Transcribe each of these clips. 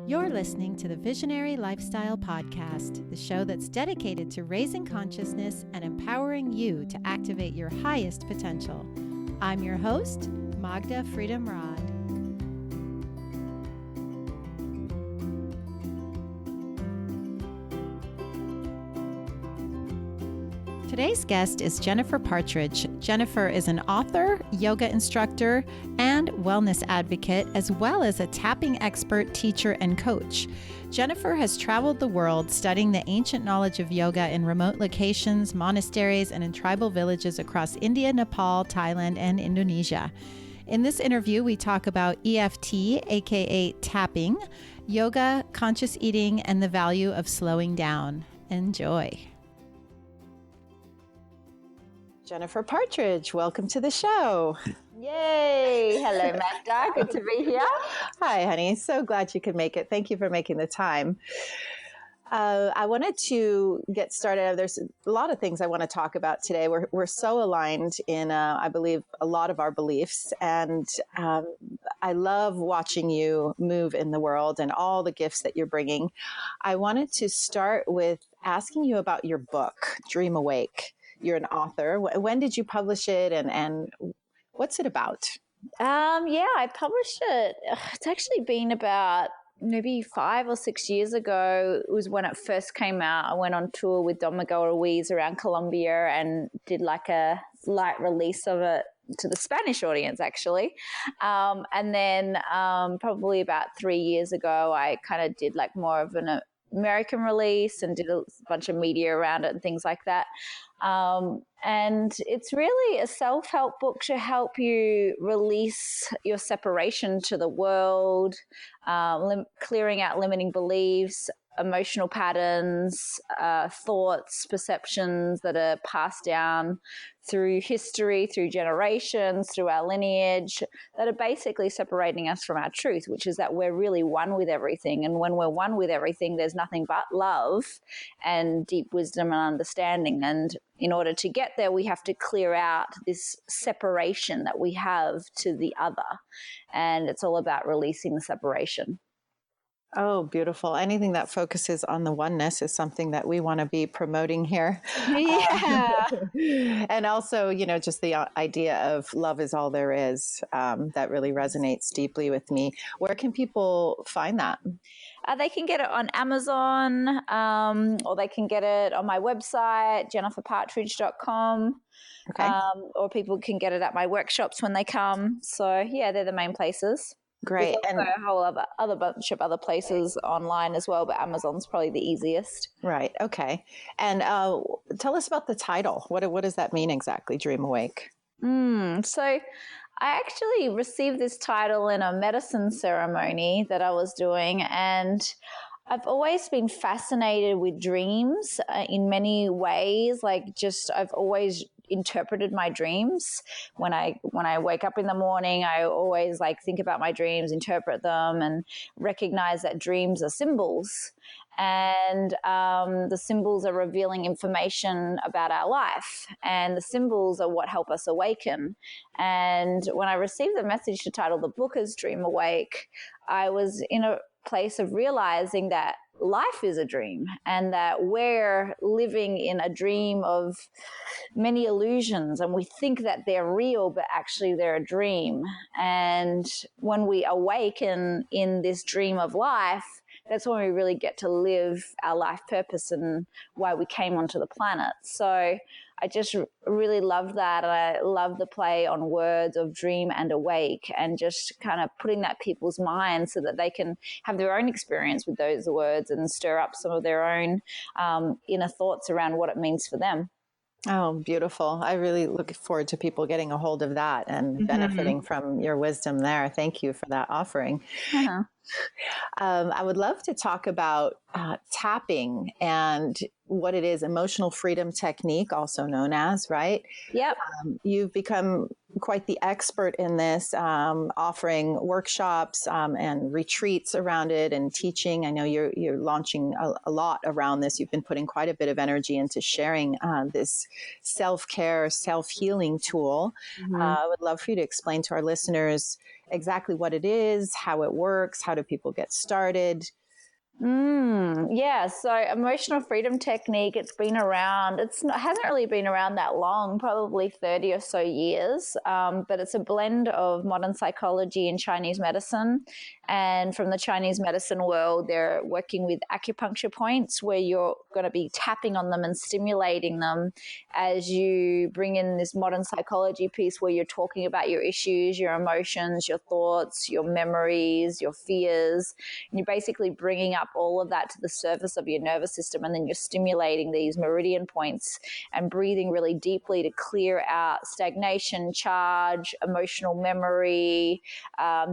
You're listening to the Visionary Lifestyle Podcast, the show that's dedicated to raising consciousness and empowering you to activate your highest potential. I'm your host, Magda Freedom Rod. Today's guest is Jennifer Partridge. Jennifer is an author, yoga instructor, and wellness advocate, as well as a tapping expert, teacher, and coach. Jennifer has traveled the world studying the ancient knowledge of yoga in remote locations, monasteries, and in tribal villages across India, Nepal, Thailand, and Indonesia. In this interview, we talk about EFT, aka tapping, yoga, conscious eating, and the value of slowing down. Enjoy. Jennifer Partridge, welcome to the show. Yay! Hello, Magda. Good to be here. Hi, honey. So glad you could make it. Thank you for making the time. I wanted to get started. There's a lot of things I want to talk about today. We're so aligned in, I believe, a lot of our beliefs. And I love watching you move in the world and all the gifts that you're bringing. I wanted to start with asking you about your book, Dream Awake. You're an author. When did you publish it and what's it about? I published it. It's actually been about maybe 5 or 6 years ago. It was when it first came out. I went on tour with Don Miguel Ruiz around Colombia and did like a light release of it to the Spanish audience, actually. And then probably about 3 years ago, I kind of did like more of an American release and did a bunch of media around it and things like that. And it's really a self-help book to help you release your separation to the world, clearing out limiting beliefs, emotional patterns, thoughts, perceptions that are passed down through history, through generations, through our lineage, that are basically separating us from our truth, which is that we're really one with everything. And when we're one with everything, there's nothing but love and deep wisdom and understanding. And in order to get there, we have to clear out this separation that we have to the other. And it's all about releasing the separation. Oh, beautiful. Anything that focuses on the oneness is something that we want to be promoting here. Yeah. And also, just the idea of love is all there is, that really resonates deeply with me. Where can people find that? They can get it on Amazon, or they can get it on my website, jenniferpartridge.com. Okay. Or people can get it at my workshops when they come. So, yeah, they're the main places. Great. There's also a whole other bunch of other places online as well, but Amazon's probably the easiest. Right. Okay. And tell us about the title. What does that mean exactly, Dream Awake? So I actually received this title in a medicine ceremony that I was doing, and I've always been fascinated with dreams in many ways. I've always interpreted my dreams. When I wake up in the morning, I always think about my dreams, interpret them, and recognize that dreams are symbols. And the symbols are revealing information about our life, and the symbols are what help us awaken. And when I received the message to title the book as Dream Awake, I was in a place of realizing that life is a dream and that we're living in a dream of many illusions, and we think that they're real, but actually they're a dream. And when we awaken in this dream of life, that's when we really get to live our life purpose and why we came onto the planet. So I just really love that. And I love the play on words of dream and awake, and just kind of putting that people's minds so that they can have their own experience with those words and stir up some of their own inner thoughts around what it means for them. Oh, beautiful. I really look forward to people getting a hold of that and benefiting from your wisdom there. Thank you for that offering. Uh-huh. I would love to talk about tapping and what it is, emotional freedom technique, also known as, right? Yep. You've become quite the expert in this, offering workshops and retreats around it and teaching. I know you're launching a lot around this. You've been putting quite a bit of energy into sharing this self-care, self-healing tool. I would love for you to explain to our listeners exactly what it is, how it works, how do people get started? Yeah, so emotional freedom technique, it's been around, hasn't really been around that long, probably 30 or so years, but it's a blend of modern psychology and Chinese medicine. And from the Chinese medicine world, they're working with acupuncture points where you're going to be tapping on them and stimulating them as you bring in this modern psychology piece where you're talking about your issues, your emotions, your thoughts, your memories, your fears. And you're basically bringing up all of that to the surface of your nervous system, and then you're stimulating these meridian points and breathing really deeply to clear out stagnation, charge, emotional memory,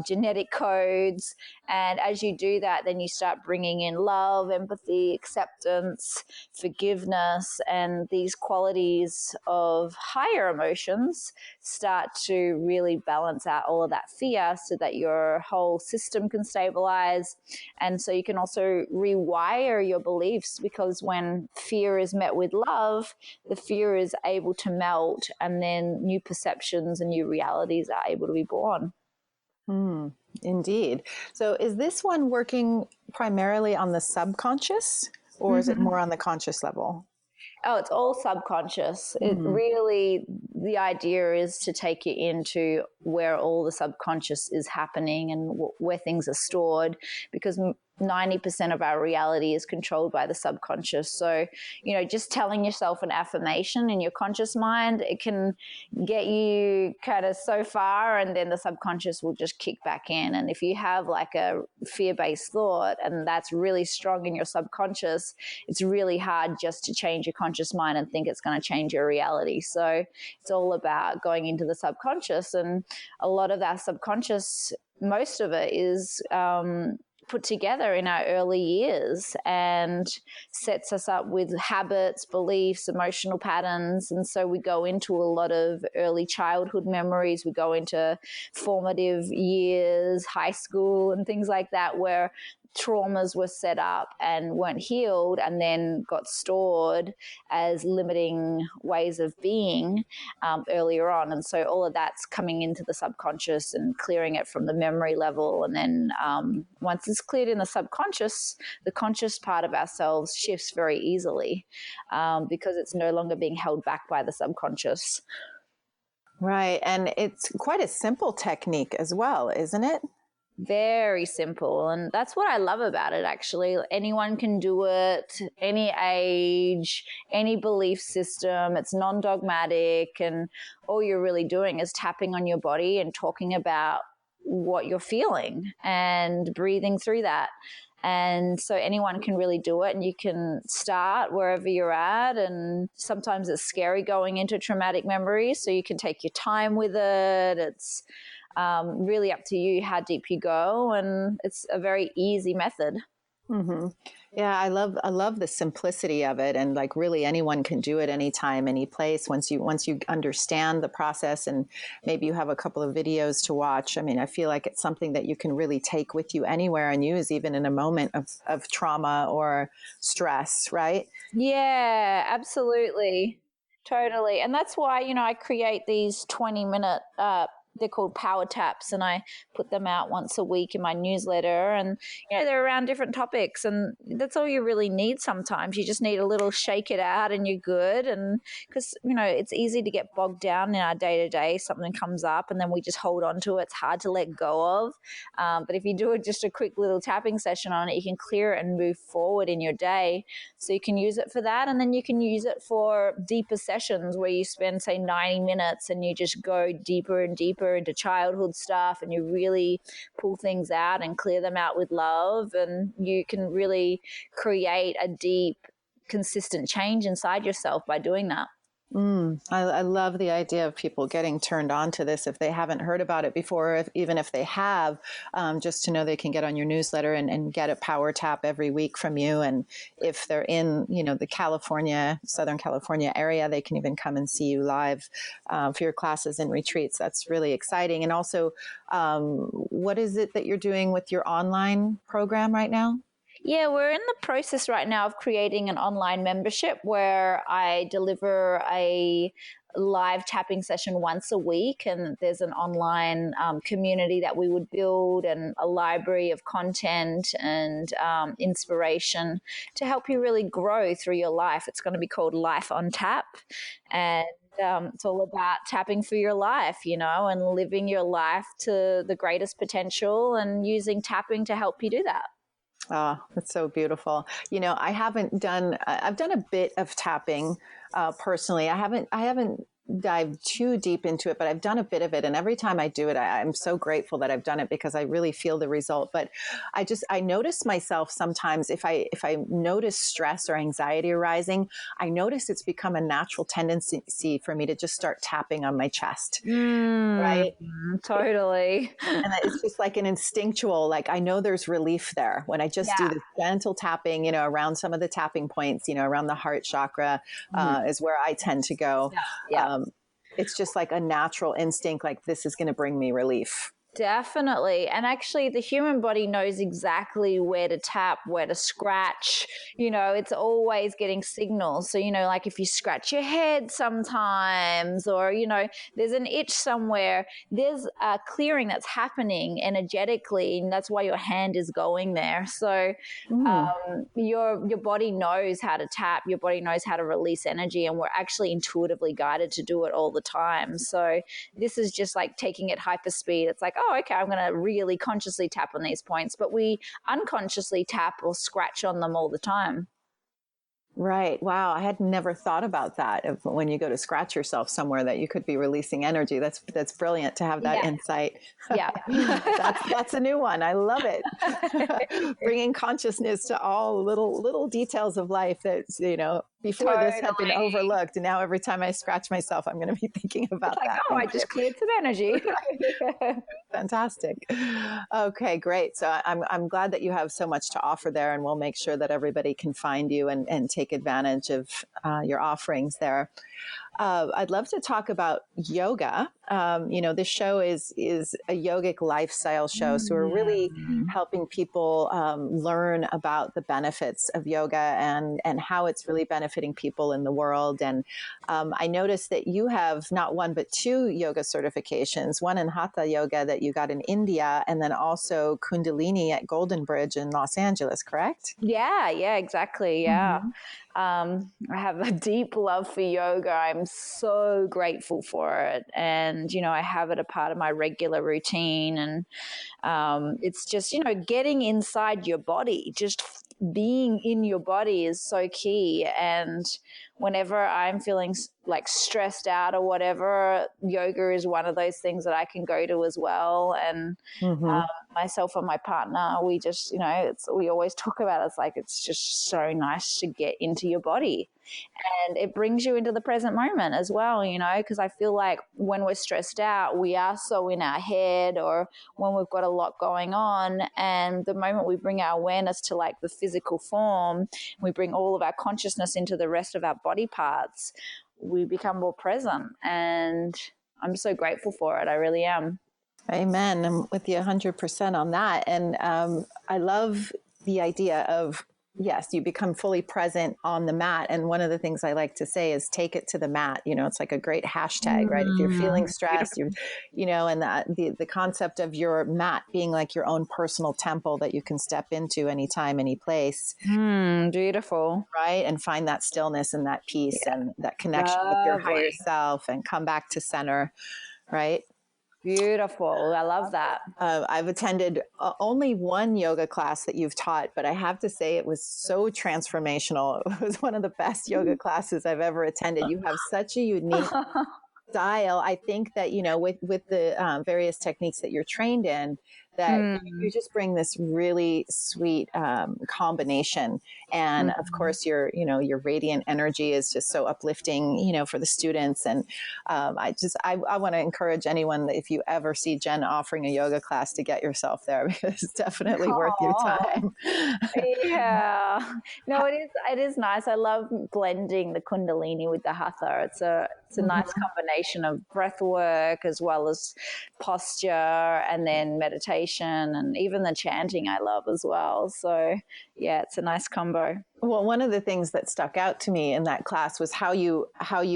genetic codes. And as you do that, then you start bringing in love, empathy, acceptance, forgiveness, and these qualities of higher emotions start to really balance out all of that fear so that your whole system can stabilize. And so you can also rewire your beliefs, because when fear is met with love, the fear is able to melt, and then new perceptions and new realities are able to be born. Indeed. So is this one working primarily on the subconscious, or is it more on the conscious level? Oh, it's all subconscious. It really, the idea is to take you into where all the subconscious is happening and where things are stored, because 90% of our reality is controlled by the subconscious. So, just telling yourself an affirmation in your conscious mind, it can get you kind of so far, and then the subconscious will just kick back in. And if you have like a fear-based thought and that's really strong in your subconscious, it's really hard just to change your conscious mind and think it's going to change your reality. So it's all about going into the subconscious, and a lot of our subconscious, most of it is put together in our early years and sets us up with habits, beliefs, emotional patterns. And so we go into a lot of early childhood memories. We go into formative years, high school and things like that, where traumas were set up and weren't healed, and then got stored as limiting ways of being earlier on. And so all of that's coming into the subconscious and clearing it from the memory level. And then once it's cleared in the subconscious, the conscious part of ourselves shifts very easily because it's no longer being held back by the subconscious. Right. And it's quite a simple technique as well, isn't it? Very simple. And that's what I love about it, actually. Anyone can do it, any age, any belief system. It's non-dogmatic. And all you're really doing is tapping on your body and talking about what you're feeling and breathing through that. And so anyone can really do it, and you can start wherever you're at. And sometimes it's scary going into traumatic memories, so you can take your time with it. It's really up to you how deep you go, and it's a very easy method. Yeah, I love the simplicity of it, and like really anyone can do it anytime, any place. Once you understand the process, and maybe you have a couple of videos to watch. I mean, I feel like it's something that you can really take with you anywhere and use, even in a moment of trauma or stress, right? Yeah, absolutely. Totally. And that's why, I create these 20-minute they're called power taps, and I put them out once a week in my newsletter. And they're around different topics, and that's all you really need. Sometimes you just need a little shake it out and you're good. And because it's easy to get bogged down in our day-to-day. Something comes up and then we just hold on to it. It's hard to let go of, but if you do just a quick little tapping session on it, you can clear it and move forward in your day. So you can use it for that, and then you can use it for deeper sessions where you spend, say, 90 minutes and you just go deeper and deeper into childhood stuff, and you really pull things out and clear them out with love, and you can really create a deep, consistent change inside yourself by doing that. I love the idea of people getting turned on to this if they haven't heard about it before, even if they have, just to know they can get on your newsletter and get a power tap every week from you. And if they're in, the Southern California area, they can even come and see you live for your classes and retreats. That's really exciting. And also, what is it that you're doing with your online program right now? Yeah, we're in the process right now of creating an online membership where I deliver a live tapping session once a week, and there's an online community that we would build and a library of content and inspiration to help you really grow through your life. It's going to be called Life on Tap, and it's all about tapping for your life, and living your life to the greatest potential and using tapping to help you do that. Oh, that's so beautiful. I've done a bit of tapping personally. I haven't dived too deep into it, but I've done a bit of it. And every time I do it, I'm so grateful that I've done it because I really feel the result. But I notice myself sometimes if I notice stress or anxiety arising, I notice it's become a natural tendency for me to just start tapping on my chest. Right? Totally. And it's just like an instinctual, like I know there's relief there when I just do this gentle tapping, around some of the tapping points, around the heart chakra is where I tend to go. Yeah. It's just like a natural instinct, like this is going to bring me relief. Definitely. And actually the human body knows exactly where to tap, where to scratch, it's always getting signals. So, like if you scratch your head sometimes or, there's an itch somewhere, there's a clearing that's happening energetically, and that's why your hand is going there. So your body knows how to tap, your body knows how to release energy, and we're actually intuitively guided to do it all the time. So this is just like taking it hyperspeed. It's like, oh, okay, I'm going to really consciously tap on these points, but we unconsciously tap or scratch on them all the time. Right. Wow. I had never thought about that. Of when you go to scratch yourself somewhere that you could be releasing energy. That's brilliant to have that insight. Yeah. That's a new one. I love it. Bringing consciousness to all little details of life that, before this had been overlooked. And now every time I scratch myself, I'm going to be thinking about that. Oh, I just cleared some energy. Fantastic. Okay, great. So I'm glad that you have so much to offer there, and we'll make sure that everybody can find you and take advantage of your offerings there. I'd love to talk about yoga. This show is a yogic lifestyle show. So we're really helping people learn about the benefits of yoga and how it's really benefiting people in the world. And I noticed that you have not one, but two yoga certifications, one in Hatha yoga that you got in India, and then also Kundalini at Golden Bridge in Los Angeles, correct? Yeah, exactly. Yeah. I have a deep love for yoga. I'm so grateful for it. And, I have it a part of my regular routine. And it's just, getting inside your body, just being in your body is so key. And whenever I'm feeling like stressed out or whatever, yoga is one of those things that I can go to as well. And myself and my partner, we just, we always talk about it. It's like, it's just so nice to get into your body. And it brings you into the present moment as well, because I feel like when we're stressed out, we are so in our head, or when we've got a lot going on. And the moment we bring our awareness to like the physical form, we bring all of our consciousness into the rest of our body parts, we become more present. And I'm so grateful for it. I really am. Amen. I'm with you 100% on that. And I love the idea of, yes, you become fully present on the mat. And one of the things I like to say is take it to the mat. It's like a great hashtag, right? If you're feeling stressed, and the concept of your mat being like your own personal temple that you can step into anytime, any place. Beautiful. Right. And find that stillness and that peace and that connection with your higher self and come back to center. Right. Beautiful. I love that. I've attended only one yoga class that you've taught, but I have to say it was so transformational. It was one of the best yoga classes I've ever attended. You have such a unique style. I think that, with the various techniques that you're trained in, that you just bring this really sweet combination. And of course, your radiant energy is just so uplifting, for the students. And I want to encourage anyone that if you ever see Jen offering a yoga class, to get yourself there, because it's definitely worth your time. Yeah. No, it is nice. I love blending the Kundalini with the Hatha. It's a nice combination of breath work as well as posture, and then meditation, and even the chanting I love as well. So yeah, it's a nice combo. Well, one of the things that stuck out to me in that class was how you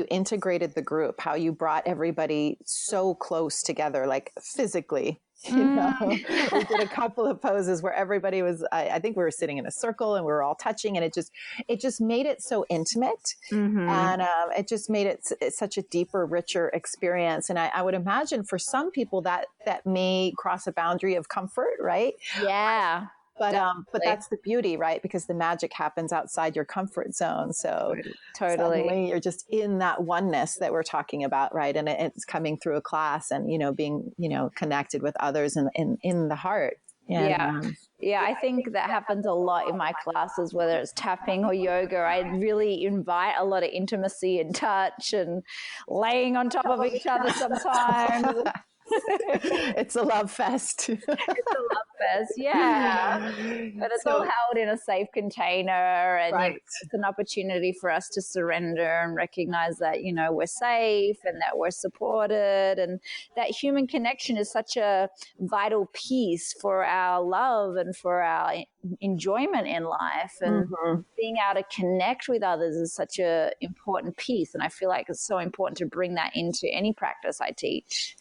integrated the group, how you brought everybody so close together, like physically. We did a couple of poses where everybody was, I think we were sitting in a circle and we were all touching, and it just made it so intimate. And it just made it such a deeper, richer experience. And I would imagine for some people that may cross a boundary of comfort, right? Yeah. But that's the beauty, right? Because the magic happens outside your comfort zone. So suddenly you're just in that oneness that we're talking about, right? And it's coming through a class, and being connected with others in the heart. And, yeah, I think that happens a lot in my classes, whether it's tapping or yoga. I really invite a lot of intimacy and touch and laying on top of each other sometimes. It's a love fest. It's a love fest, yeah. But it's all held in a safe container, and it's an opportunity for us to surrender and recognize that, we're safe and that we're supported, and that human connection is such a vital piece for our love and for our enjoyment in life. And being able to connect with others is such an important piece. And I feel like it's so important to bring that into any practice I teach.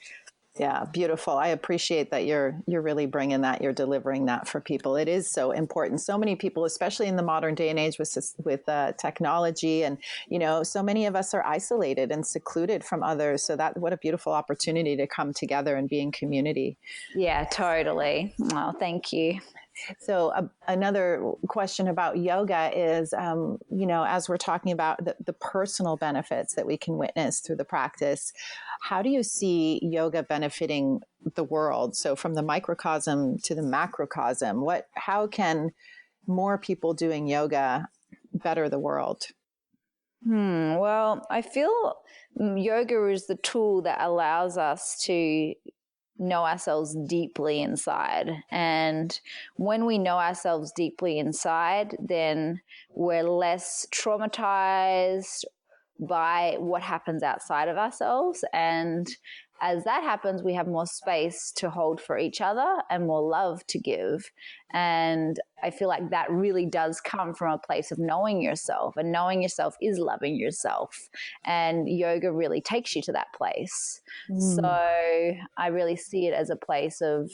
Yeah, beautiful. I appreciate that you're really bringing that, you're delivering that for people. It is so important. So many people, especially in the modern day and age with technology, and so many of us are isolated and secluded from others. So what a beautiful opportunity to come together and be in community. Yeah, totally. Well, thank you. So another question about yoga is, as we're talking about the personal benefits that we can witness through the practice, how do you see yoga benefiting the world? So from the microcosm to the macrocosm, how can more people doing yoga better the world? Well, I feel yoga is the tool that allows us to know ourselves deeply inside. And when we know ourselves deeply inside, then we're less traumatized by what happens outside of ourselves. And as that happens, we have more space to hold for each other and more love to give. And I feel like that really does come from a place of knowing yourself, and knowing yourself is loving yourself. And yoga really takes you to that place. So I really see it as a place of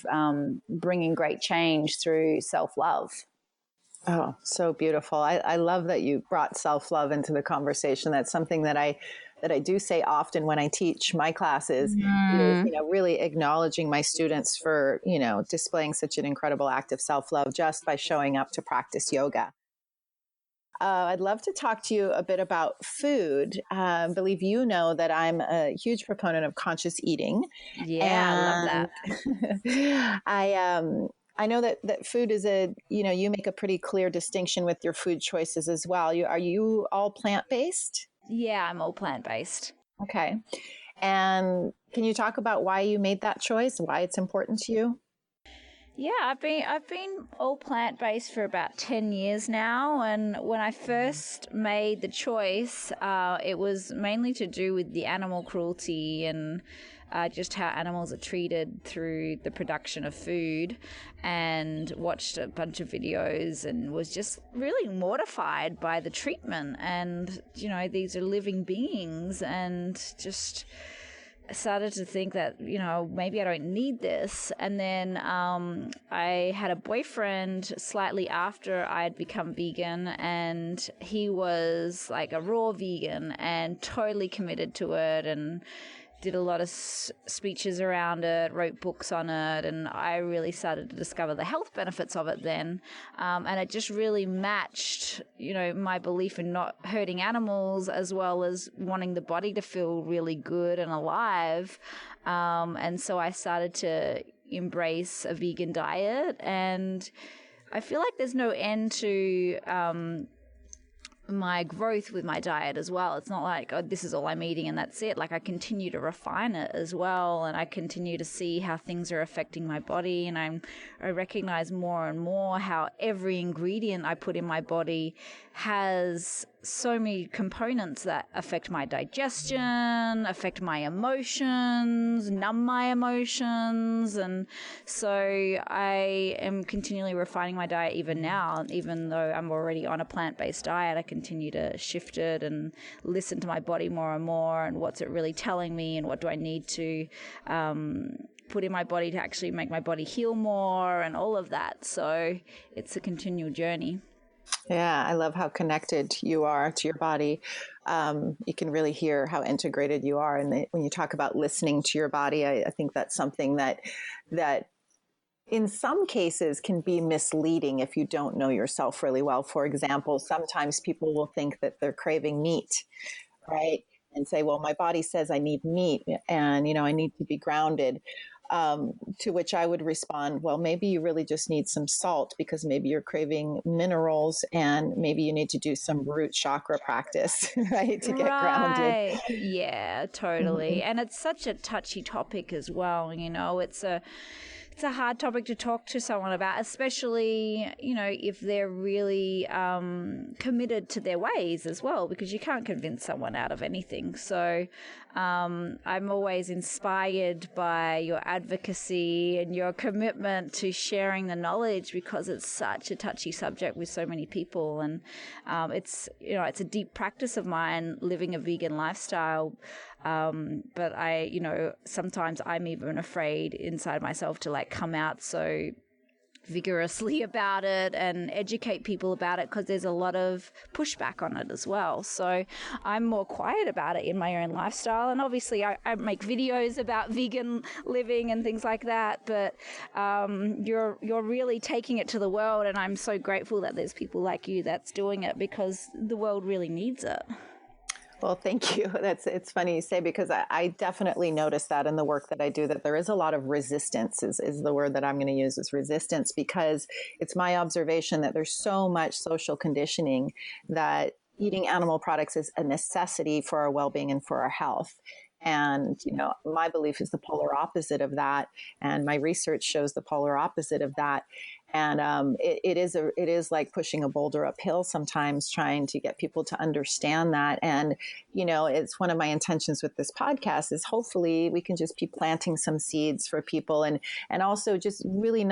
bringing great change through self-love. Oh, so beautiful. I love that you brought self-love into the conversation. That's something that I do say often when I teach my classes, is, really acknowledging my students for, displaying such an incredible act of self-love just by showing up to practice yoga. I'd love to talk to you a bit about food. I believe that I'm a huge proponent of conscious eating. Yeah, I love that. I know that food is you make a pretty clear distinction with your food choices as well. Are you all plant-based? Yeah, I'm all plant-based. Okay. And can you talk about why you made that choice, why it's important to you? Yeah, I've been all plant-based for about 10 years now, and when I first made the choice, it was mainly to do with the animal cruelty and just how animals are treated through the production of food, and watched a bunch of videos and was just really mortified by the treatment. And, these are living beings, and just started to think that, maybe I don't need this. And then I had a boyfriend slightly after I had become vegan, and he was like a raw vegan and totally committed to it, and did a lot of speeches around it, wrote books on it, and I really started to discover the health benefits of it then. And it just really matched, my belief in not hurting animals, as well as wanting the body to feel really good and alive. And so I started to embrace a vegan diet, and I feel like there's no end to my growth with my diet as well. It's not like, oh, this is all I'm eating and that's it. Like, I continue to refine it as well, and I continue to see how things are affecting my body, and I recognize more and more how every ingredient I put in my body has so many components that affect my digestion, affect my emotions, numb my emotions. And so I am continually refining my diet even now. Even though I'm already on a plant-based diet, I continue to shift it and listen to my body more and more, and what's it really telling me, and what do I need to put in my body to actually make my body heal more, and all of that. So it's a continual journey. Yeah, I love how connected you are to your body. You can really hear how integrated you are. And when you talk about listening to your body, I think that's something that in some cases can be misleading if you don't know yourself really well. For example, sometimes people will think that they're craving meat, right? And say, well, my body says I need meat, and, I need to be grounded. To which I would respond, well, maybe you really just need some salt, because maybe you're craving minerals, and maybe you need to do some root chakra practice, right, to get grounded. Yeah, totally. Mm-hmm. And it's such a touchy topic as well. It's a hard topic to talk to someone about, especially, if they're really committed to their ways as well, because you can't convince someone out of anything. So I'm always inspired by your advocacy and your commitment to sharing the knowledge, because it's such a touchy subject with so many people. And it's a deep practice of mine, living a vegan lifestyle. But sometimes I'm even afraid inside myself to come out so vigorously about it and educate people about it, because there's a lot of pushback on it as well. So I'm more quiet about it in my own lifestyle. And obviously I make videos about vegan living and things like that, but you're really taking it to the world, and I'm so grateful that there's people like you that's doing it, because the world really needs it. Well, thank you. It's funny you say, because I definitely notice that in the work that I do, that there is a lot of resistance is the word that I'm going to use, is resistance, because it's my observation that there's so much social conditioning that eating animal products is a necessity for our well-being and for our health. And, my belief is the polar opposite of that. And my research shows the polar opposite of that. And it is like pushing a boulder uphill sometimes, trying to get people to understand that. And, it's one of my intentions with this podcast is hopefully we can just be planting some seeds for people, and also just really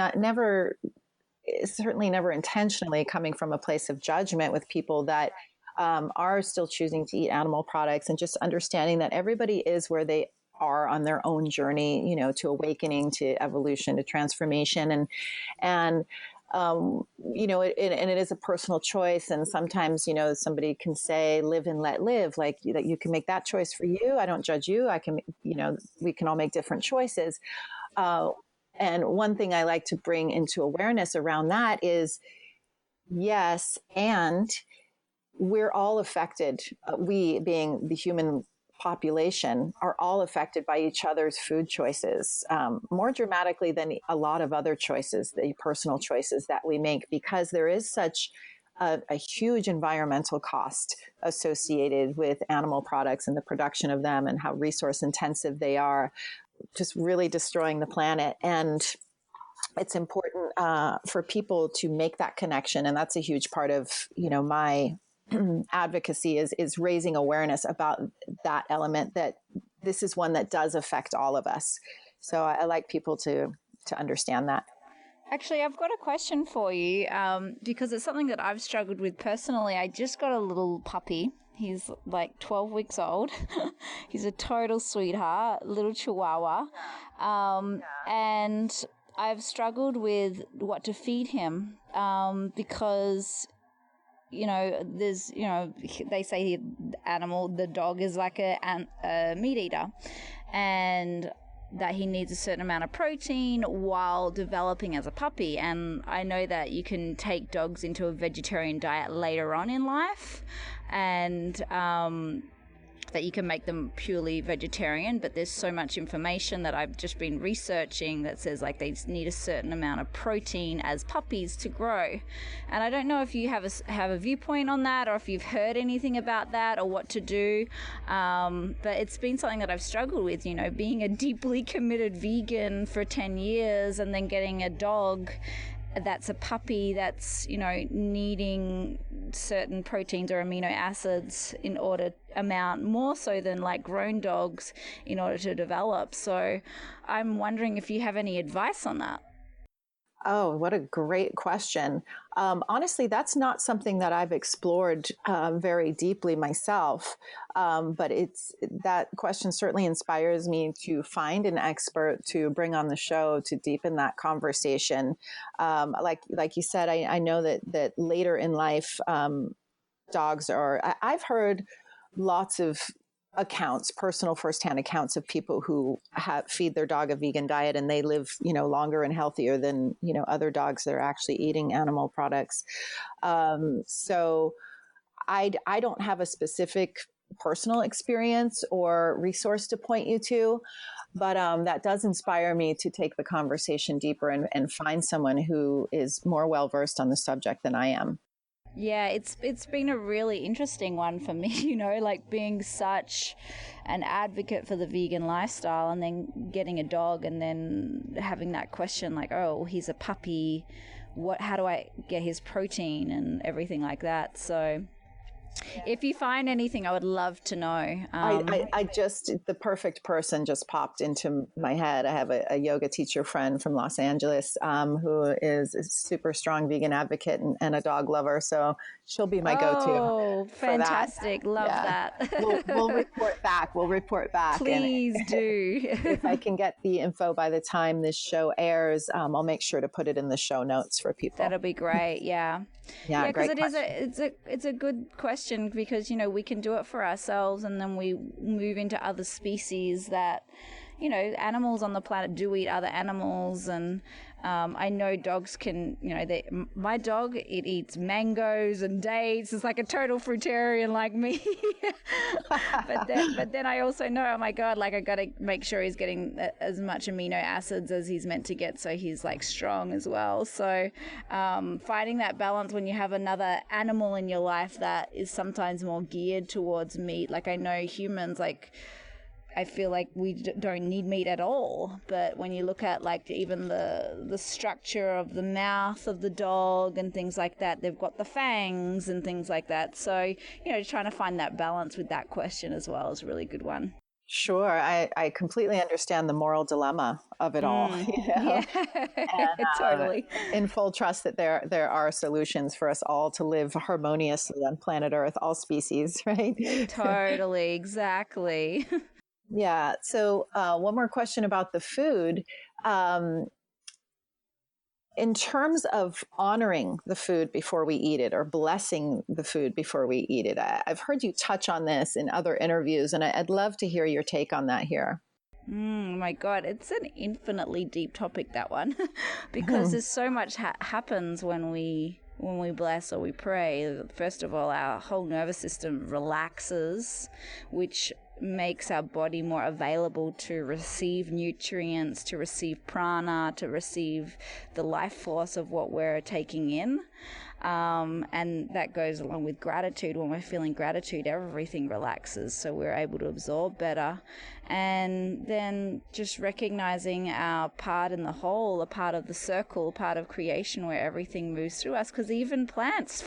certainly never intentionally coming from a place of judgment with people that are still choosing to eat animal products, and just understanding that everybody is where they are on their own journey, to awakening, to evolution, to transformation. And it is a personal choice. And sometimes, somebody can say, live and let live, like that you can make that choice for you. I don't judge you. I can, we can all make different choices. And one thing I like to bring into awareness around that is, yes, and we're all affected. We, being the human population, are all affected by each other's food choices, more dramatically than a lot of other choices, the personal choices that we make, because there is such a huge environmental cost associated with animal products and the production of them, and how resource intensive they are, just really destroying the planet. And it's important for people to make that connection. And that's a huge part of, my advocacy is raising awareness about that element, that this is one that does affect all of us. So I like people to understand that. Actually, I've got a question for you, because it's something that I've struggled with personally. I just got a little puppy. He's like 12 weeks old. He's a total sweetheart, little chihuahua. And I've struggled with what to feed him, because there's, they say the dog is like a meat eater, and that he needs a certain amount of protein while developing as a puppy. And I know that you can take dogs into a vegetarian diet later on in life. And that you can make them purely vegetarian, but there's so much information that I've just been researching that says like they need a certain amount of protein as puppies to grow. And I don't know if you have a viewpoint on that, or if you've heard anything about that, or what to do. But it's been something that I've struggled with, you know, being a deeply committed vegan for 10 years and then getting a dog that's a puppy that's, you know, needing certain proteins or amino acids in order amount more so than like grown dogs in order to develop. So I'm wondering if you have any advice on that. Oh, what a great question. Honestly, that's not something that I've explored very deeply myself. But that question certainly inspires me to find an expert to bring on the show to deepen that conversation. Like you said, I know that later in life, dogs are, I've heard lots of accounts, personal firsthand accounts of people who feed their dog a vegan diet and they live, you know, longer and healthier than, you know, other dogs that are actually eating animal products. So I don't have a specific personal experience or resource to point you to, but that does inspire me to take the conversation deeper and find someone who is more well-versed on the subject than I am. Yeah, it's been a really interesting one for me, you know, like being such an advocate for the vegan lifestyle and then getting a dog and then having that question like, oh, he's a puppy, how do I get his protein and everything like that. So if you find anything, I would love to know. The perfect person just popped into my head. I have a yoga teacher friend from Los Angeles who is a super strong vegan advocate and a dog lover. So she'll be my go-to. Oh, fantastic. Love that. We'll report back. Please do. If I can get the info by the time this show airs, I'll make sure to put it in the show notes for people. That'll be great. Yeah. Yeah, because it's a good question, because, you know, we can do it for ourselves and then we move into other species that, you know, animals on the planet do eat other animals. And I know dogs can, you know, my dog, it eats mangoes and dates. It's like a total fruitarian like me. but then I also know, oh my God, like I got to make sure he's getting as much amino acids as he's meant to get so he's like strong as well. So finding that balance when you have another animal in your life that is sometimes more geared towards meat. Like I know humans, like I feel like we don't need meat at all. But when you look at like even the structure of the mouth of the dog and things like that, they've got the fangs and things like that. So, you know, trying to find that balance with that question as well is a really good one. Sure. I completely understand the moral dilemma of it all. You know? Yeah, and, totally. In full trust that there are solutions for us all to live harmoniously on planet Earth, all species, right? Totally. Exactly. Yeah. So one more question about the food. In terms of honoring the food before we eat it or blessing the food before we eat it, I've heard you touch on this in other interviews, and I'd love to hear your take on that here. My God, it's an infinitely deep topic, that one, because there's so much happens when we bless or we pray. First of all, our whole nervous system relaxes, which makes our body more available to receive nutrients, to receive prana, to receive the life force of what we're taking in. And that goes along with gratitude. When we're feeling gratitude, everything relaxes, so we're able to absorb better. And then just recognizing our part in the whole, a part of the circle, part of creation where everything moves through us, because even plants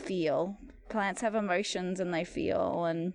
have emotions and they feel, and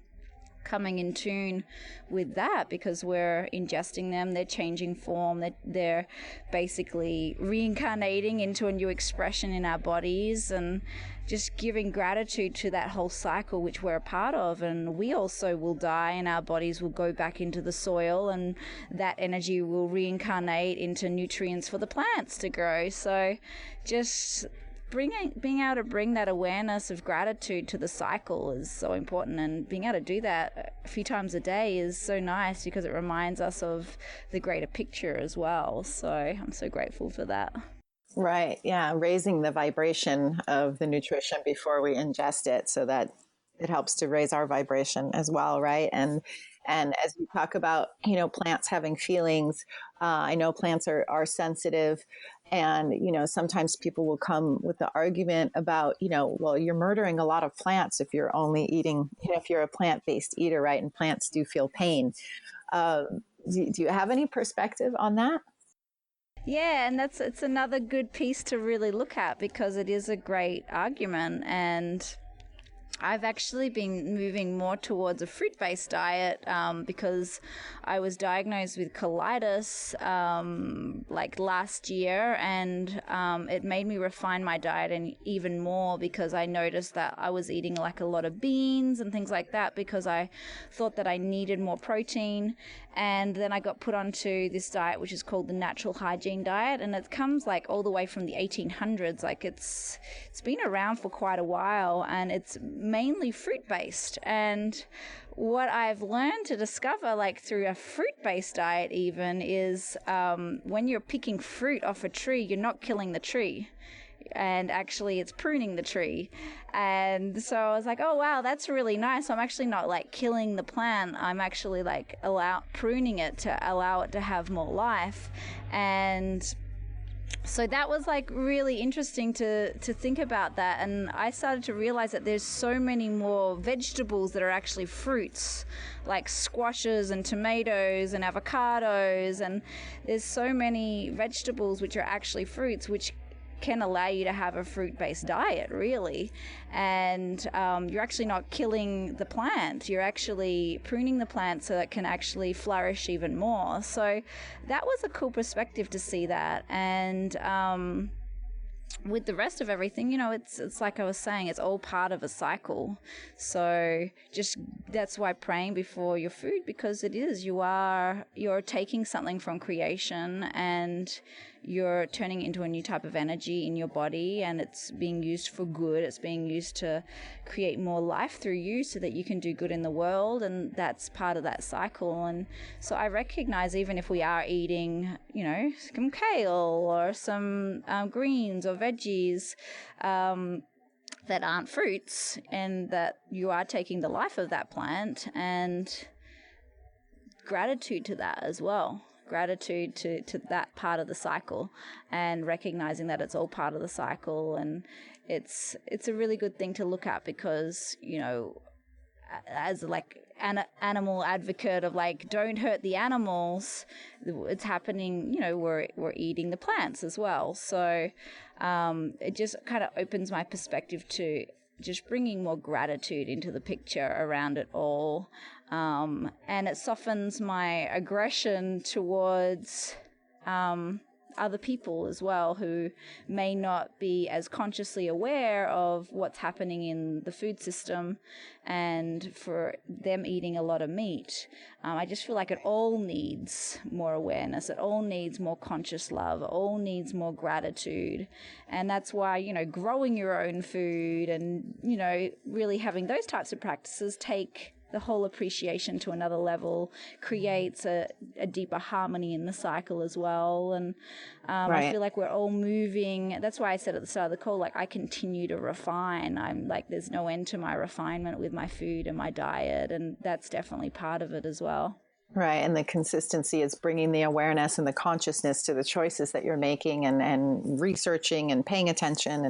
coming in tune with that, because we're ingesting them, they're changing form, they're basically reincarnating into a new expression in our bodies, and just giving gratitude to that whole cycle which we're a part of. And we also will die and our bodies will go back into the soil, and that energy will reincarnate into nutrients for the plants to grow. So just being able to bring that awareness of gratitude to the cycle is so important, and being able to do that a few times a day is so nice because it reminds us of the greater picture as well. So I'm so grateful for that. Right. Yeah. Raising the vibration of the nutrition before we ingest it so that it helps to raise our vibration as well. Right. And And as you talk about, plants having feelings, I know plants are sensitive. And, sometimes people will come with the argument about, well, you're murdering a lot of plants if you're only eating, if you're a plant-based eater, right? And plants do feel pain. Do you have any perspective on that? Yeah, and it's another good piece to really look at, because it is a great argument. And I've actually been moving more towards a fruit-based diet because I was diagnosed with colitis like last year, and it made me refine my diet and even more, because I noticed that I was eating like a lot of beans and things like that because I thought that I needed more protein. And then I got put onto this diet, which is called the natural hygiene diet, and it comes like all the way from the 1800s. Like it's been around for quite a while, and it's mainly fruit-based. And what I've learned to discover, like through a fruit-based diet even, is when you're picking fruit off a tree, you're not killing the tree. And actually it's pruning the tree. And so I was like, oh wow, that's really nice. I'm actually not like killing the plant. I'm actually like pruning it to allow it to have more life. And so that was like really interesting to think about that. And I started to realize that there's so many more vegetables that are actually fruits, like squashes and tomatoes and avocados. And there's so many vegetables which are actually fruits, which can allow you to have a fruit-based diet, really. And you're actually not killing the plant. You're actually pruning the plant so it can actually flourish even more. So that was a cool perspective to see that. And with the rest of everything, it's like I was saying, it's all part of a cycle. So just that's why praying before your food, because it is, you're taking something from creation and you're turning it into a new type of energy in your body, and it's being used for good. It's being used to create more life through you so that you can do good in the world, and that's part of that cycle. And so I recognize, even if we are eating, some kale or some greens or veggies that aren't fruits, and that you are taking the life of that plant, and gratitude to that as well. Gratitude to that part of the cycle, and recognizing that it's all part of the cycle. And it's a really good thing to look at, because, as like an animal advocate of like, don't hurt the animals, it's happening, we're eating the plants as well. So it just kind of opens my perspective to just bringing more gratitude into the picture around it all. And it softens my aggression towards other people as well, who may not be as consciously aware of what's happening in the food system, and for them eating a lot of meat. I just feel like it all needs more awareness. It all needs more conscious love. It all needs more gratitude. And that's why, growing your own food and, really having those types of practices take the whole appreciation to another level, creates a deeper harmony in the cycle as well. And Right. I feel like we're all moving. That's why I said at the start of the call, like, I continue to refine. I'm like, there's no end to my refinement with my food and my diet. And that's definitely part of it as well. Right. And the consistency is bringing the awareness and the consciousness to the choices that you're making, and researching and paying attention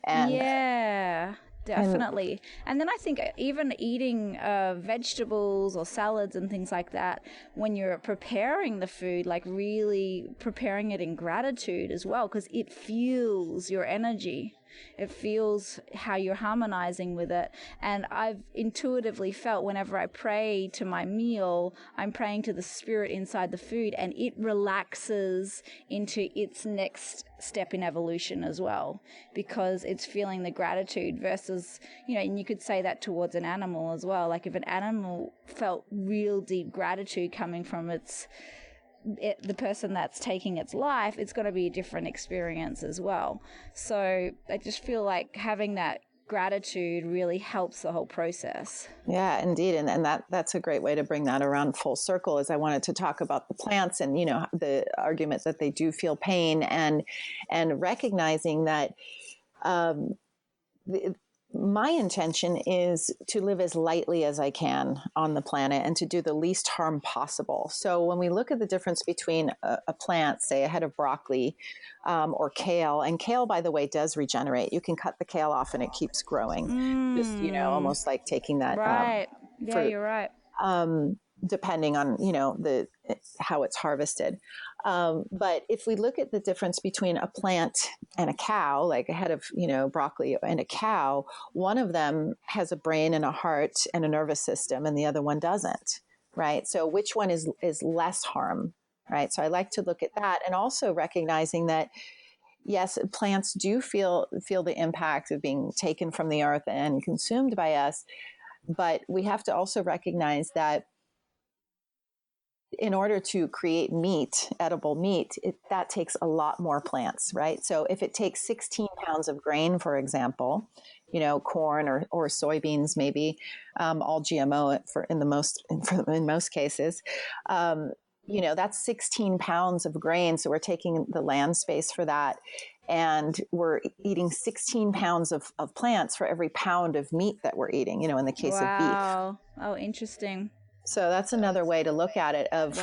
and yeah. Definitely. And then I think even eating vegetables or salads and things like that, when you're preparing the food, like really preparing it in gratitude as well, because it fuels your energy. It feels how you're harmonizing with it. And I've intuitively felt whenever I pray to my meal, I'm praying to the spirit inside the food, and it relaxes into its next step in evolution as well, because it's feeling the gratitude versus, and you could say that towards an animal as well. Like if an animal felt real deep gratitude coming from the person that's taking its life, it's going to be a different experience as well. So I just feel like having that gratitude really helps the whole process. Yeah, indeed. And that's a great way to bring that around full circle, is I wanted to talk about the plants and, the argument that they do feel pain, and recognizing that my intention is to live as lightly as I can on the planet and to do the least harm possible. So when we look at the difference between a plant, say a head of broccoli or kale, and kale, by the way, does regenerate. You can cut the kale off and it keeps growing. Just, almost like taking that Right. Yeah, fruit. you're right. Depending on, how it's harvested. But if we look at the difference between a plant and a cow, like a head of, broccoli and a cow, one of them has a brain and a heart and a nervous system and the other one doesn't, right? So which one is less harm, right? So I like to look at that, and also recognizing that, yes, plants do feel the impact of being taken from the earth and consumed by us. But we have to also recognize that in order to create meat, edible meat, that takes a lot more plants, right? So if it takes 16 pounds of grain, for example, corn or soybeans, maybe all GMO in most cases, that's 16 pounds of grain. So we're taking the land space for that. And we're eating 16 pounds of plants for every pound of meat that we're eating, in the case of beef. Wow. Oh, interesting. So that's another way to look at it of,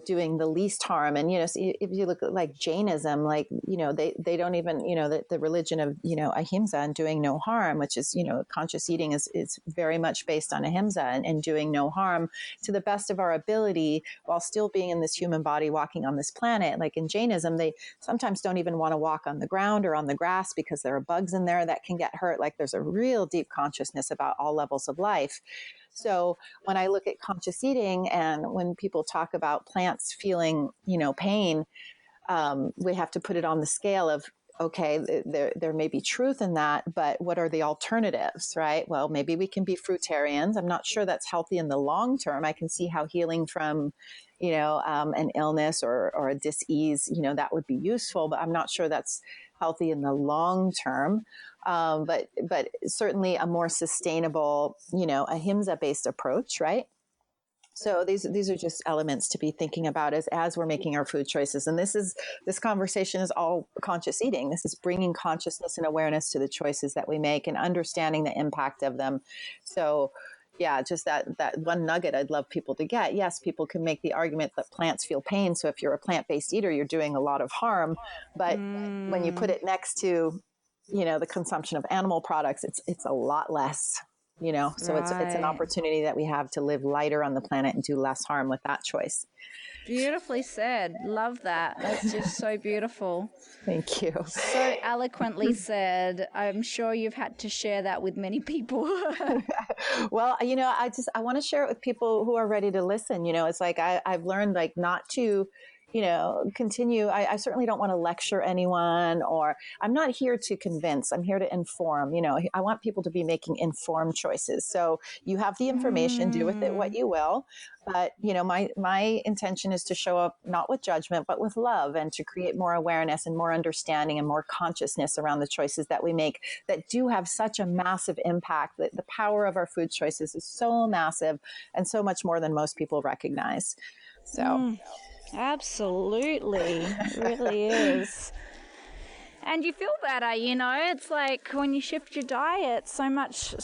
doing the least harm. And, if you look at like Jainism, like, they don't even, the religion of, ahimsa and doing no harm, which is, conscious eating is very much based on ahimsa and doing no harm to the best of our ability while still being in this human body walking on this planet. Like in Jainism, they sometimes don't even want to walk on the ground or on the grass because there are bugs in there that can get hurt. Like there's a real deep consciousness about all levels of life. So when I look at conscious eating and when people talk about plants feeling, pain, we have to put it on the scale of, okay, there may be truth in that, but what are the alternatives, right? Well, maybe we can be fruitarians. I'm not sure that's healthy in the long term. I can see how healing from, an illness or a dis-ease, that would be useful, but I'm not sure that's healthy in the long term. But certainly a more sustainable, ahimsa-based approach, right? So these are just elements to be thinking about as we're making our food choices. And this conversation is all conscious eating. This is bringing consciousness and awareness to the choices that we make and understanding the impact of them. So yeah, just that one nugget I'd love people to get. Yes, people can make the argument that plants feel pain. So if you're a plant-based eater, you're doing a lot of harm. But when you put it next to, the consumption of animal products, it's a lot less, so it's an opportunity that we have to live lighter on the planet and do less harm with that choice. Beautifully said. Love that. That's just so beautiful. Thank you. So eloquently said. I'm sure you've had to share that with many people. Well, I want to share it with people who are ready to listen. It's like I've learned like not to, continue. I certainly don't want to lecture anyone, or I'm not here to convince. I'm here to inform. I want people to be making informed choices. So you have the information, do with it what you will. But, my intention is to show up not with judgment, but with love, and to create more awareness and more understanding and more consciousness around the choices that we make that do have such a massive impact. That the power of our food choices is so massive and so much more than most people recognize. So. Absolutely. It really is. And you feel better, it's like when you shift your diet, so much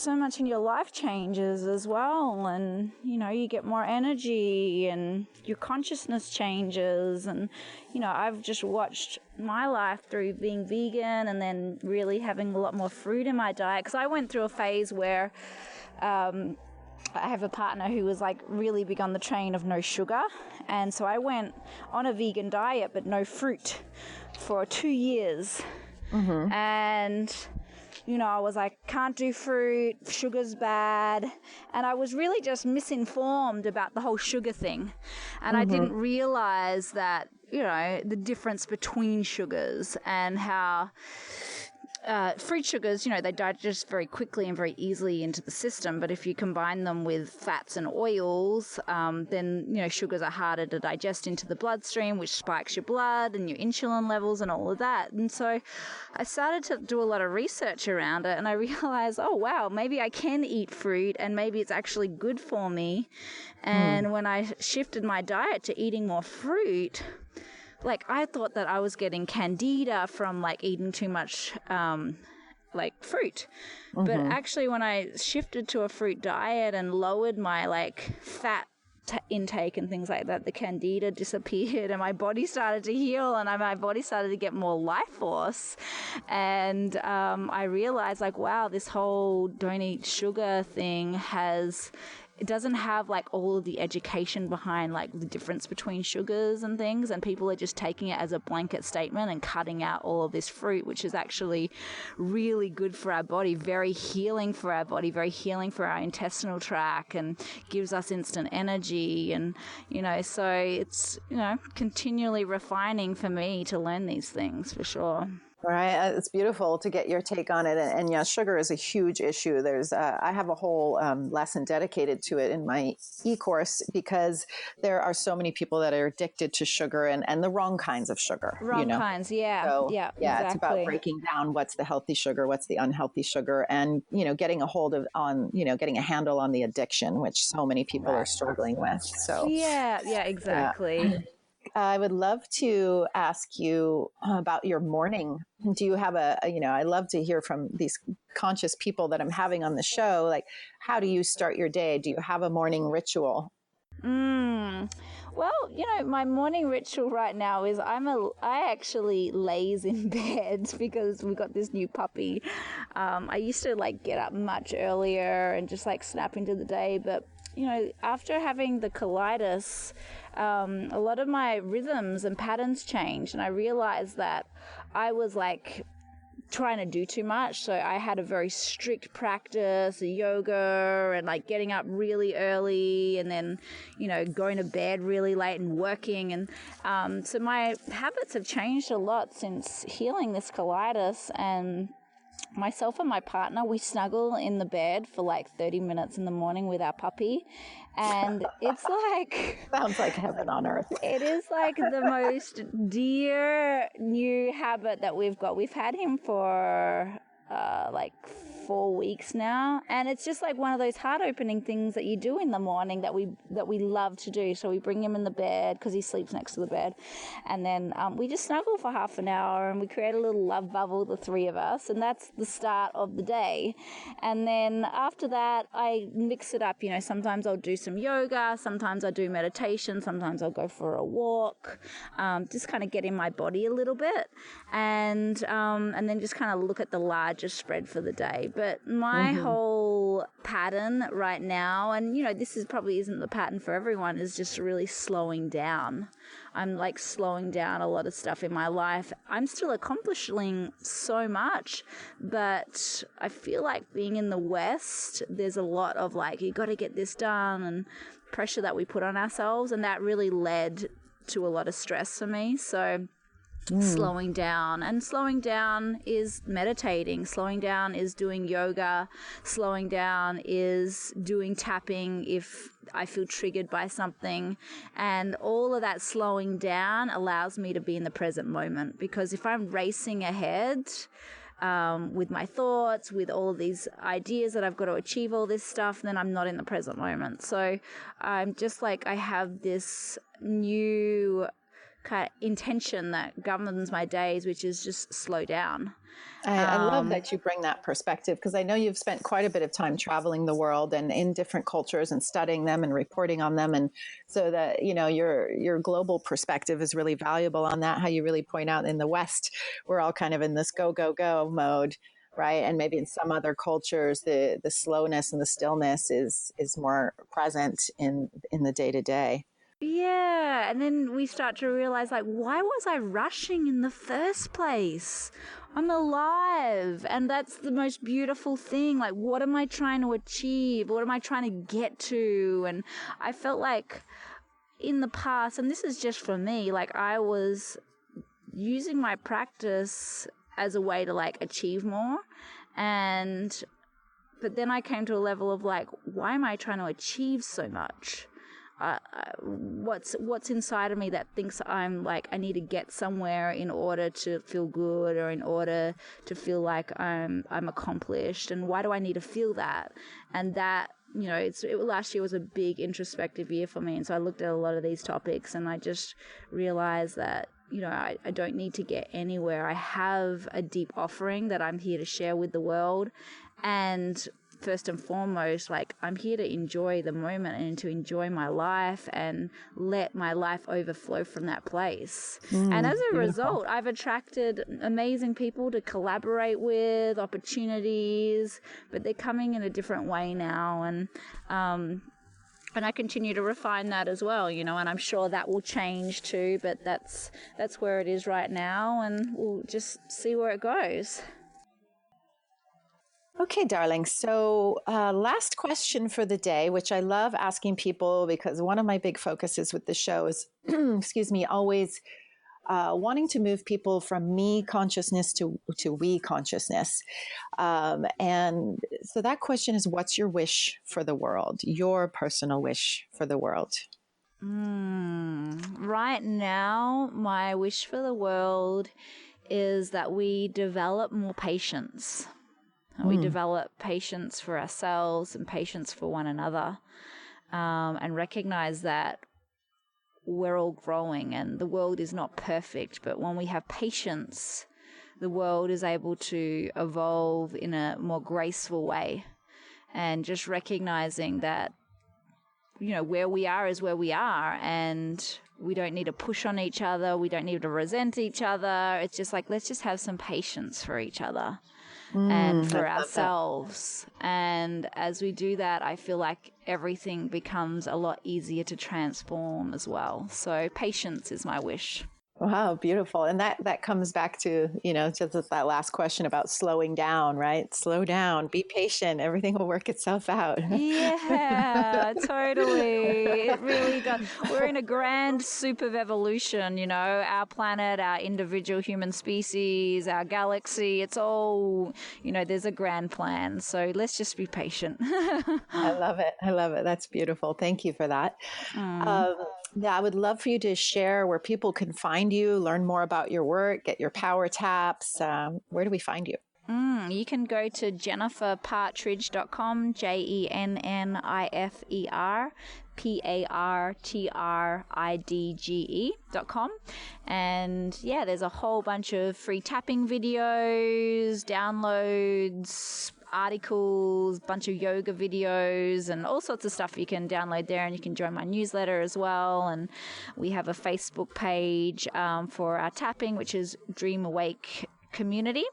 in your life changes as well. And, you get more energy and your consciousness changes. And, I've just watched my life through being vegan and then really having a lot more fruit in my diet. Because I went through a phase where, I have a partner who was like really big on the train of no sugar. And so I went on a vegan diet, but no fruit for 2 years. Mm-hmm. And, I was like, can't do fruit, sugar's bad. And I was really just misinformed about the whole sugar thing. And I didn't realize that, the difference between sugars and how fruit sugars, they digest very quickly and very easily into the system. But if you combine them with fats and oils, then, sugars are harder to digest into the bloodstream, which spikes your blood and your insulin levels and all of that. And so I started to do a lot of research around it, and I realized, oh, wow, maybe I can eat fruit and maybe it's actually good for me. And when I shifted my diet to eating more fruit, like I thought that I was getting candida from like eating too much like fruit. But actually when I shifted to a fruit diet and lowered my like fat intake and things like that, the candida disappeared and my body started to heal and my body started to get more life force. And I realized like, wow, this whole don't eat sugar thing it doesn't have like all of the education behind like the difference between sugars and things, and people are just taking it as a blanket statement and cutting out all of this fruit, which is actually really good for our body, very healing for our body, very healing for our intestinal tract, and gives us instant energy. And so it's continually refining for me to learn these things, for sure. All right. It's beautiful to get your take on it. And yeah, sugar is a huge issue. I have a whole lesson dedicated to it in my e-course, because there are so many people that are addicted to sugar and the wrong kinds of sugar. Wrong kinds. Yeah. So, yeah. Yeah. Exactly. It's about breaking down what's the healthy sugar, what's the unhealthy sugar, and, getting a handle on the addiction, which so many people are struggling with. So yeah, exactly. Yeah. I would love to ask you about your morning. Do you have I love to hear from these conscious people that I'm having on the show. Like, how do you start your day? Do you have a morning ritual? Well, my morning ritual right now is I actually laze in bed because we got this new puppy. I used to like get up much earlier and just like snap into the day, but after having the colitis, a lot of my rhythms and patterns changed, and I realized that I was like trying to do too much. So I had a very strict practice, yoga, and like getting up really early, and then going to bed really late and working. And so my habits have changed a lot since healing this colitis. And myself and my partner, we snuggle in the bed for like 30 minutes in the morning with our puppy, and it's like sounds like heaven on earth. It is like the most dear new habit that we've got. We've had him for like 4 weeks now, and it's just like one of those heart-opening things that you do in the morning that we love to do. So we bring him in the bed because he sleeps next to the bed, and then we just snuggle for half an hour and we create a little love bubble, the three of us, and that's the start of the day. And then after that, I mix it up. Sometimes I'll do some yoga, sometimes I'll do meditation, sometimes I'll go for a walk, just kind of get in my body a little bit, and then just kind of look at the larger spread for the day. But my whole pattern right now, and this probably isn't the pattern for everyone, is just really slowing down. I'm like slowing down a lot of stuff in my life. I'm still accomplishing so much, but I feel like being in the West, there's a lot of like, you got to get this done, and pressure that we put on ourselves, and that really led to a lot of stress for me. So slowing down is meditating, slowing down is doing yoga, slowing down is doing tapping if I feel triggered by something, and all of that slowing down allows me to be in the present moment. Because if I'm racing ahead with my thoughts, with all of these ideas that I've got to achieve all this stuff, then I'm not in the present moment. So I'm just like, I have this new kind of intention that governs my days, which is just slow down. I love that you bring that perspective, because I know you've spent quite a bit of time traveling the world and in different cultures and studying them and reporting on them. And so that, your global perspective is really valuable on that, how you really point out in the West, we're all kind of in this go, go, go mode, right? And maybe in some other cultures, the slowness and the stillness is more present in the day to day. Yeah, and then we start to realize, like, why was I rushing in the first place? I'm alive, and that's the most beautiful thing. Like, what am I trying to achieve? What am I trying to get to? And I felt like in the past, and this is just for me, like I was using my practice as a way to like achieve more, but then I came to a level of like, why am I trying to achieve so much? What's inside of me that thinks I'm like, I need to get somewhere in order to feel good, or in order to feel like I'm accomplished, and why do I need to feel that? And that, last year was a big introspective year for me, and so I looked at a lot of these topics, and I just realized that I don't need to get anywhere. I have a deep offering that I'm here to share with the world. And first and foremost, like, I'm here to enjoy the moment and to enjoy my life and let my life overflow from that place. And as a result, I've attracted amazing people to collaborate with, opportunities, but they're coming in a different way now. And I continue to refine that as well, and I'm sure that will change too, but that's where it is right now, and we'll just see where it goes. Okay, darling. So last question for the day, which I love asking people because one of my big focuses with the show is, always wanting to move people from me consciousness to we consciousness. And so that question is, what's your wish for the world, your personal wish for the world? Right now, my wish for the world is that we develop more patience. We develop patience for ourselves and patience for one another, and recognize that we're all growing and the world is not perfect. But when we have patience, the world is able to evolve in a more graceful way. And just recognizing that, where we are is where we are, and we don't need to push on each other. We don't need to resent each other. It's just like, let's just have some patience for each other. And for ourselves. And as we do that, I feel like everything becomes a lot easier to transform as well. So patience is my wish. Wow, beautiful. And that comes back to, just that last question about slowing down, right? Slow down, be patient, everything will work itself out. Yeah, totally. It really does. We're in a grand soup of evolution, our planet, our individual human species, our galaxy. It's all, there's a grand plan. So let's just be patient. I love it. That's beautiful. Thank you for that. Yeah, I would love for you to share where people can find you, learn more about your work, get your power taps. Where do we find you? You can go to jenniferpartridge.com, JenniferPartridge.com. And yeah, there's a whole bunch of free tapping videos, downloads, articles, bunch of yoga videos, and all sorts of stuff you can download there, and you can join my newsletter as well. And we have a Facebook page for our tapping, which is Dream Awake Community.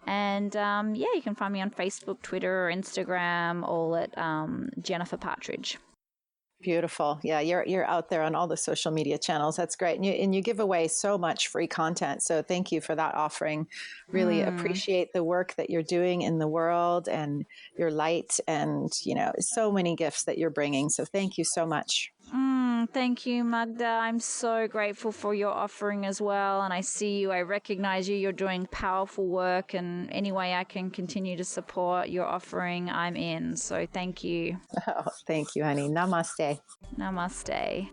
And you can find me on Facebook, Twitter, or Instagram, all at Jennifer Partridge. Beautiful. Yeah, you're out there on all the social media channels. That's great. And you give away so much free content. So thank you for that offering. Really appreciate the work that you're doing in the world and your light and, so many gifts that you're bringing. So thank you so much. Thank you, Magda. I'm so grateful for your offering as well. And I see you, I recognize you. You're doing powerful work. And any way I can continue to support your offering, I'm in. So thank you. Oh, thank you, honey. Namaste. Namaste.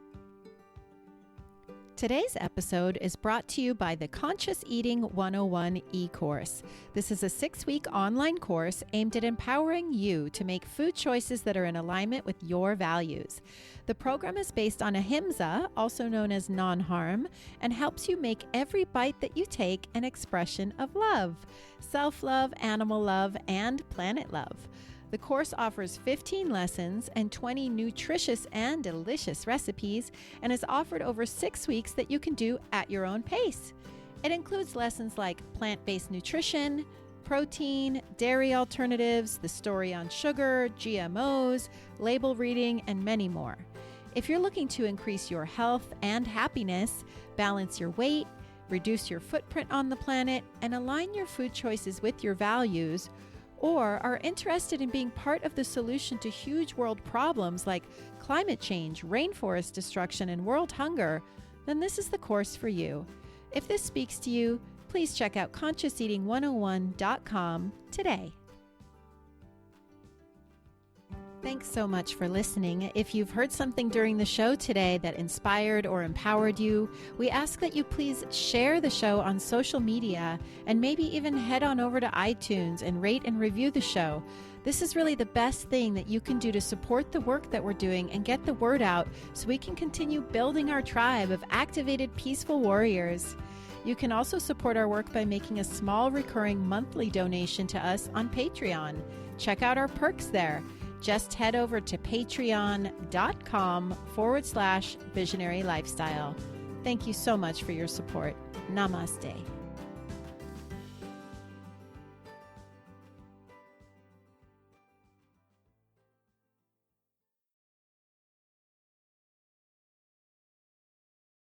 Today's episode is brought to you by the Conscious Eating 101 e-course. This is a 6-week online course aimed at empowering you to make food choices that are in alignment with your values. The program is based on ahimsa, also known as non-harm, and helps you make every bite that you take an expression of love, self-love, animal love, and planet love. The course offers 15 lessons and 20 nutritious and delicious recipes and is offered over 6 weeks that you can do at your own pace. It includes lessons like plant-based nutrition, protein, dairy alternatives, the story on sugar, GMOs, label reading, and many more. If you're looking to increase your health and happiness, balance your weight, reduce your footprint on the planet, and align your food choices with your values, or are interested in being part of the solution to huge world problems like climate change, rainforest destruction, and world hunger, then this is the course for you. If this speaks to you, please check out consciouseating101.com today. Thanks so much for listening. If you've heard something during the show today that inspired or empowered you, we ask that you please share the show on social media and maybe even head on over to iTunes and rate and review the show. This is really the best thing that you can do to support the work that we're doing and get the word out so we can continue building our tribe of activated, peaceful warriors. You can also support our work by making a small recurring monthly donation to us on Patreon. Check out our perks there. Just head over to patreon.com/visionary lifestyle. Thank you so much for your support. Namaste.